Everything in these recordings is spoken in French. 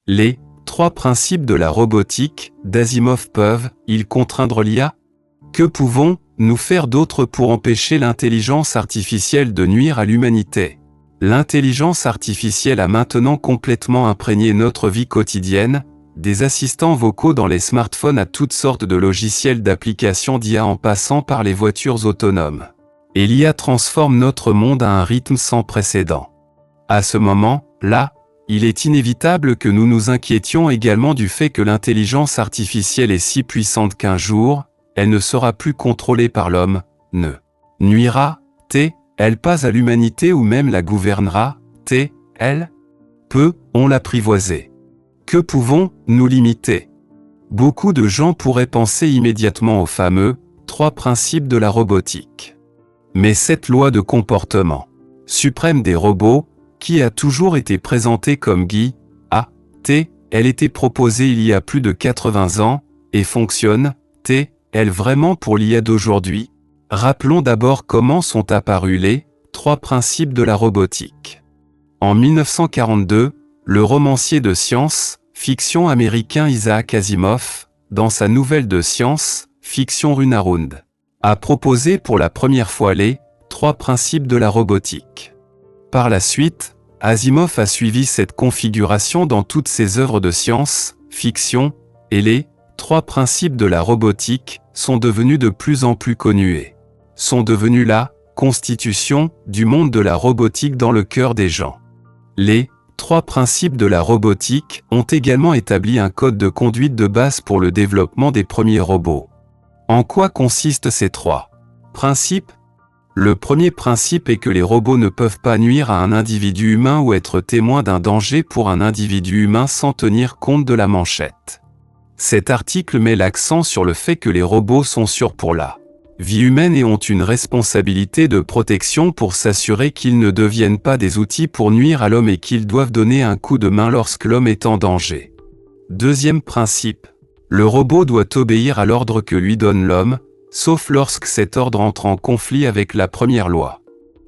Les trois principes de la robotique d'Asimov peuvent-ils contraindre l'IA? Que pouvons-nous faire d'autre pour empêcher l'intelligence artificielle de nuire à l'humanité? L'intelligence artificielle a maintenant complètement imprégné notre vie quotidienne, des assistants vocaux dans les smartphones à toutes sortes de logiciels d'applications d'IA en passant par les voitures autonomes. Et l'IA transforme notre monde à un rythme sans précédent. À ce moment-là, il est inévitable que nous nous inquiétions également du fait que l'intelligence artificielle est si puissante qu'un jour, elle ne sera plus contrôlée par l'homme, ne nuira-t-elle pas à l'humanité ou même la gouvernera-t-elle? Peut-on l'apprivoiser? Que pouvons-nous limiter? Beaucoup de gens pourraient penser immédiatement aux fameux trois principes de la robotique. Mais cette loi de comportement suprême des robots, qui a toujours été présentée comme elle était proposée il y a plus de 80 ans, et fonctionne-t-elle vraiment pour l'IA d'aujourd'hui? Rappelons d'abord comment sont apparus les trois principes de la robotique. En 1942, le romancier de science-fiction américain Isaac Asimov, dans sa nouvelle de science-fiction Runarund, a proposé pour la première fois les trois principes de la robotique. Par la suite, Asimov a suivi cette configuration dans toutes ses œuvres de science-fiction, et les trois principes de la robotique sont devenus de plus en plus connus et sont devenus la constitution du monde de la robotique dans le cœur des gens. Les trois principes de la robotique ont également établi un code de conduite de base pour le développement des premiers robots. En quoi consistent ces trois principes? Le premier principe est que les robots ne peuvent pas nuire à un individu humain ou être témoin d'un danger pour un individu humain sans tenir compte de la manchette. Cet article met l'accent sur le fait que les robots sont sûrs pour la vie humaine et ont une responsabilité de protection pour s'assurer qu'ils ne deviennent pas des outils pour nuire à l'homme et qu'ils doivent donner un coup de main lorsque l'homme est en danger. Deuxième principe. Le robot doit obéir à l'ordre que lui donne l'homme, sauf lorsque cet ordre entre en conflit avec la première loi.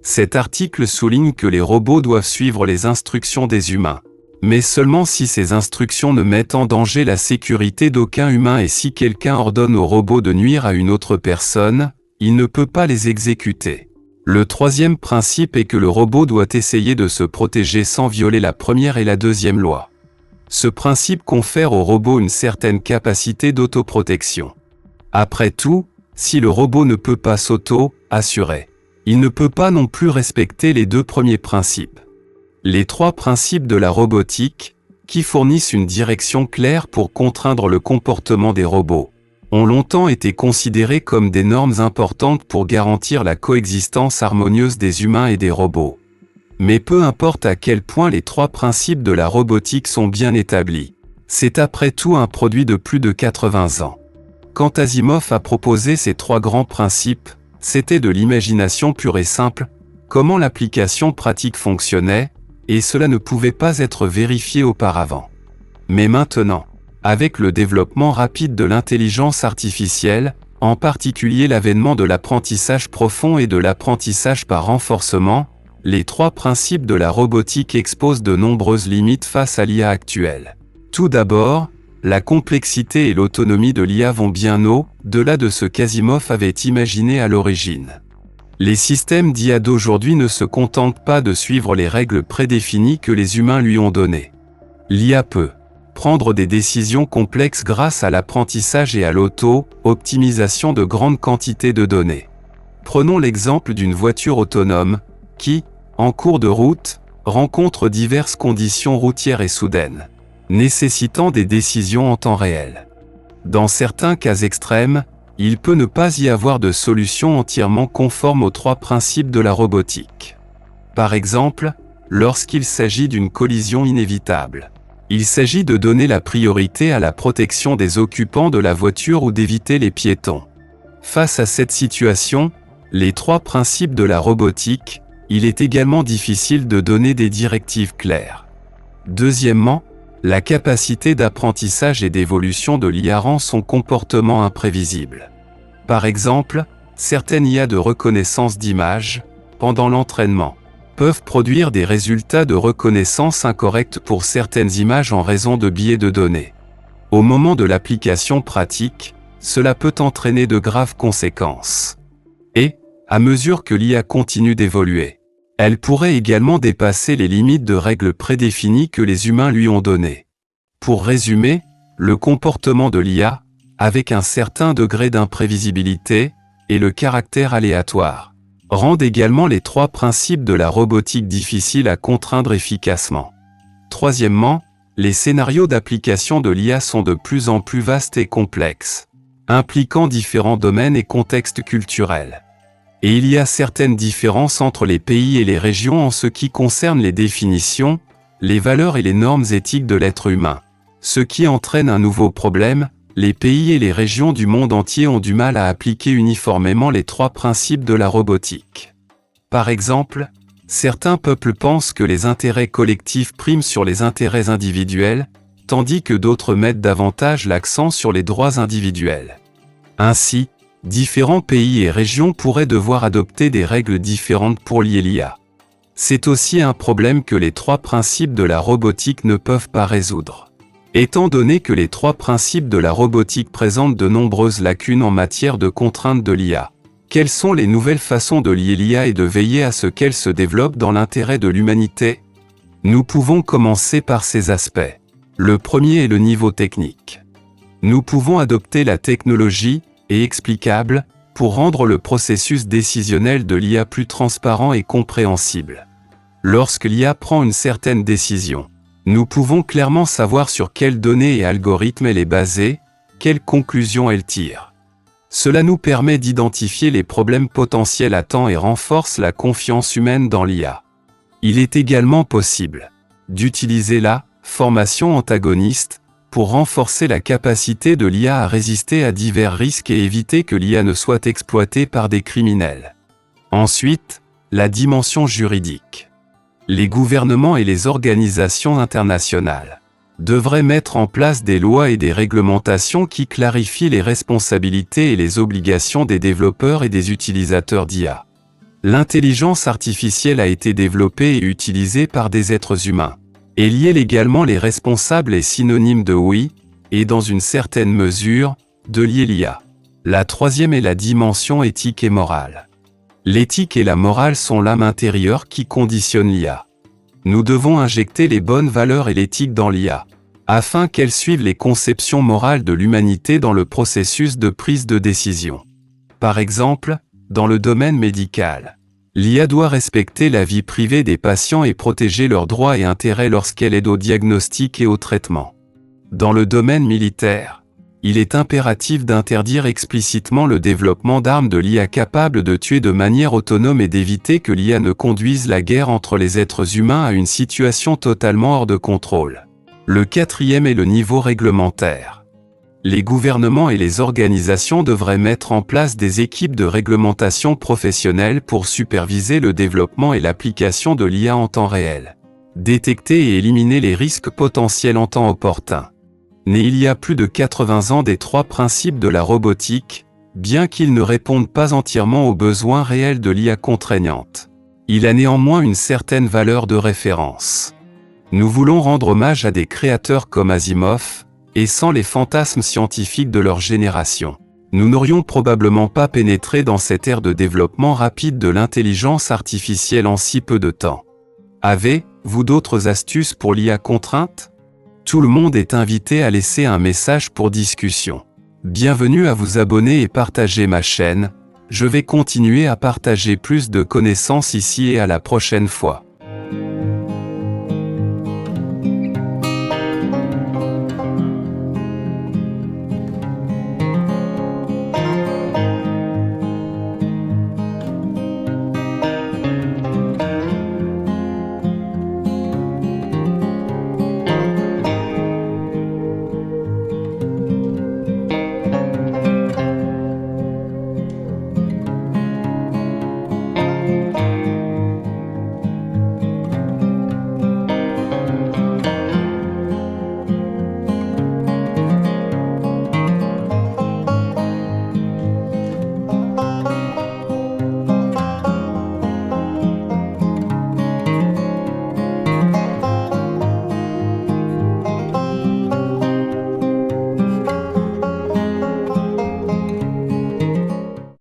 Cet article souligne que les robots doivent suivre les instructions des humains, mais seulement si ces instructions ne mettent en danger la sécurité d'aucun humain et si quelqu'un ordonne au robot de nuire à une autre personne, il ne peut pas les exécuter. Le troisième principe est que le robot doit essayer de se protéger sans violer la première et la deuxième loi. Ce principe confère au robot une certaine capacité d'autoprotection. Après tout, si le robot ne peut pas s'auto-assurer, il ne peut pas non plus respecter les deux premiers principes. Les trois principes de la robotique, qui fournissent une direction claire pour contraindre le comportement des robots, ont longtemps été considérés comme des normes importantes pour garantir la coexistence harmonieuse des humains et des robots. Mais peu importe à quel point les trois principes de la robotique sont bien établis, c'est après tout un produit de plus de 80 ans. Quand Asimov a proposé ces trois grands principes, c'était de l'imagination pure et simple, comment l'application pratique fonctionnait, et cela ne pouvait pas être vérifié auparavant. Mais maintenant, avec le développement rapide de l'intelligence artificielle, en particulier l'avènement de l'apprentissage profond et de l'apprentissage par renforcement, les trois principes de la robotique exposent de nombreuses limites face à l'IA actuelle. Tout d'abord, la complexité et l'autonomie de l'IA vont bien au-delà de ce qu'Asimov avait imaginé à l'origine. Les systèmes d'IA d'aujourd'hui ne se contentent pas de suivre les règles prédéfinies que les humains lui ont données. L'IA peut prendre des décisions complexes grâce à l'apprentissage et à l'auto-optimisation de grandes quantités de données. Prenons l'exemple d'une voiture autonome, qui, en cours de route, rencontre diverses conditions routières et soudaines, nécessitant des décisions en temps réel. Dans certains cas extrêmes, il peut ne pas y avoir de solution entièrement conforme aux trois principes de la robotique. Par exemple, lorsqu'il s'agit d'une collision inévitable, il s'agit de donner la priorité à la protection des occupants de la voiture ou d'éviter les piétons. Face à cette situation, les trois principes de la robotique, il est également difficile de donner des directives claires. Deuxièmement, la capacité d'apprentissage et d'évolution de l'IA rend son comportement imprévisible. Par exemple, certaines IA de reconnaissance d'images, pendant l'entraînement, peuvent produire des résultats de reconnaissance incorrects pour certaines images en raison de biais de données. Au moment de l'application pratique, cela peut entraîner de graves conséquences. Et, à mesure que l'IA continue d'évoluer, elle pourrait également dépasser les limites de règles prédéfinies que les humains lui ont données. Pour résumer, le comportement de l'IA, avec un certain degré d'imprévisibilité, et le caractère aléatoire, rendent également les 3 principes de la robotique difficiles à contraindre efficacement. Troisièmement, les scénarios d'application de l'IA sont de plus en plus vastes et complexes, impliquant différents domaines et contextes culturels. Et il y a certaines différences entre les pays et les régions en ce qui concerne les définitions, les valeurs et les normes éthiques de l'être humain. Ce qui entraîne un nouveau problème, les pays et les régions du monde entier ont du mal à appliquer uniformément les 3 principes de la robotique. Par exemple, certains peuples pensent que les intérêts collectifs priment sur les intérêts individuels, tandis que d'autres mettent davantage l'accent sur les droits individuels. Ainsi, différents pays et régions pourraient devoir adopter des règles différentes pour lier l'IA. C'est aussi un problème que les 3 principes de la robotique ne peuvent pas résoudre. Étant donné que les 3 principes de la robotique présentent de nombreuses lacunes en matière de contrainte de l'IA, quelles sont les nouvelles façons de lier l'IA et de veiller à ce qu'elle se développe dans l'intérêt de l'humanité? Nous pouvons commencer par ces aspects. Le premier est le niveau technique. Nous pouvons adopter la technologie, et explicable, pour rendre le processus décisionnel de l'IA plus transparent et compréhensible. Lorsque l'IA prend une certaine décision, nous pouvons clairement savoir sur quelles données et algorithmes elle est basée, quelles conclusions elle tire. Cela nous permet d'identifier les problèmes potentiels à temps et renforce la confiance humaine dans l'IA. Il est également possible d'utiliser la formation antagoniste pour renforcer la capacité de l'IA à résister à divers risques et éviter que l'IA ne soit exploitée par des criminels. Ensuite, la dimension juridique. Les gouvernements et les organisations internationales devraient mettre en place des lois et des réglementations qui clarifient les responsabilités et les obligations des développeurs et des utilisateurs d'IA. L'intelligence artificielle a été développée et utilisée par des êtres humains. Et lier légalement les responsables est synonyme de oui, et dans une certaine mesure, de lier l'IA. La troisième est la dimension éthique et morale. L'éthique et la morale sont l'âme intérieure qui conditionne l'IA. Nous devons injecter les bonnes valeurs et l'éthique dans l'IA, afin qu'elle suive les conceptions morales de l'humanité dans le processus de prise de décision. Par exemple, dans le domaine médical, l'IA doit respecter la vie privée des patients et protéger leurs droits et intérêts lorsqu'elle aide au diagnostic et au traitement. Dans le domaine militaire, il est impératif d'interdire explicitement le développement d'armes de l'IA capables de tuer de manière autonome et d'éviter que l'IA ne conduise la guerre entre les êtres humains à une situation totalement hors de contrôle. Le quatrième est le niveau réglementaire. Les gouvernements et les organisations devraient mettre en place des équipes de réglementation professionnelles pour superviser le développement et l'application de l'IA en temps réel, détecter et éliminer les risques potentiels en temps opportun. Né il y a plus de 80 ans des 3 principes de la robotique, bien qu'ils ne répondent pas entièrement aux besoins réels de l'IA contraignante. Il a néanmoins une certaine valeur de référence. Nous voulons rendre hommage à des créateurs comme Asimov, et sans les fantasmes scientifiques de leur génération, nous n'aurions probablement pas pénétré dans cette ère de développement rapide de l'intelligence artificielle en si peu de temps. Avez-vous d'autres astuces pour l'IA contrainte? Tout le monde est invité à laisser un message pour discussion. Bienvenue à vous abonner et partager ma chaîne. Je vais continuer à partager plus de connaissances ici et à la prochaine fois.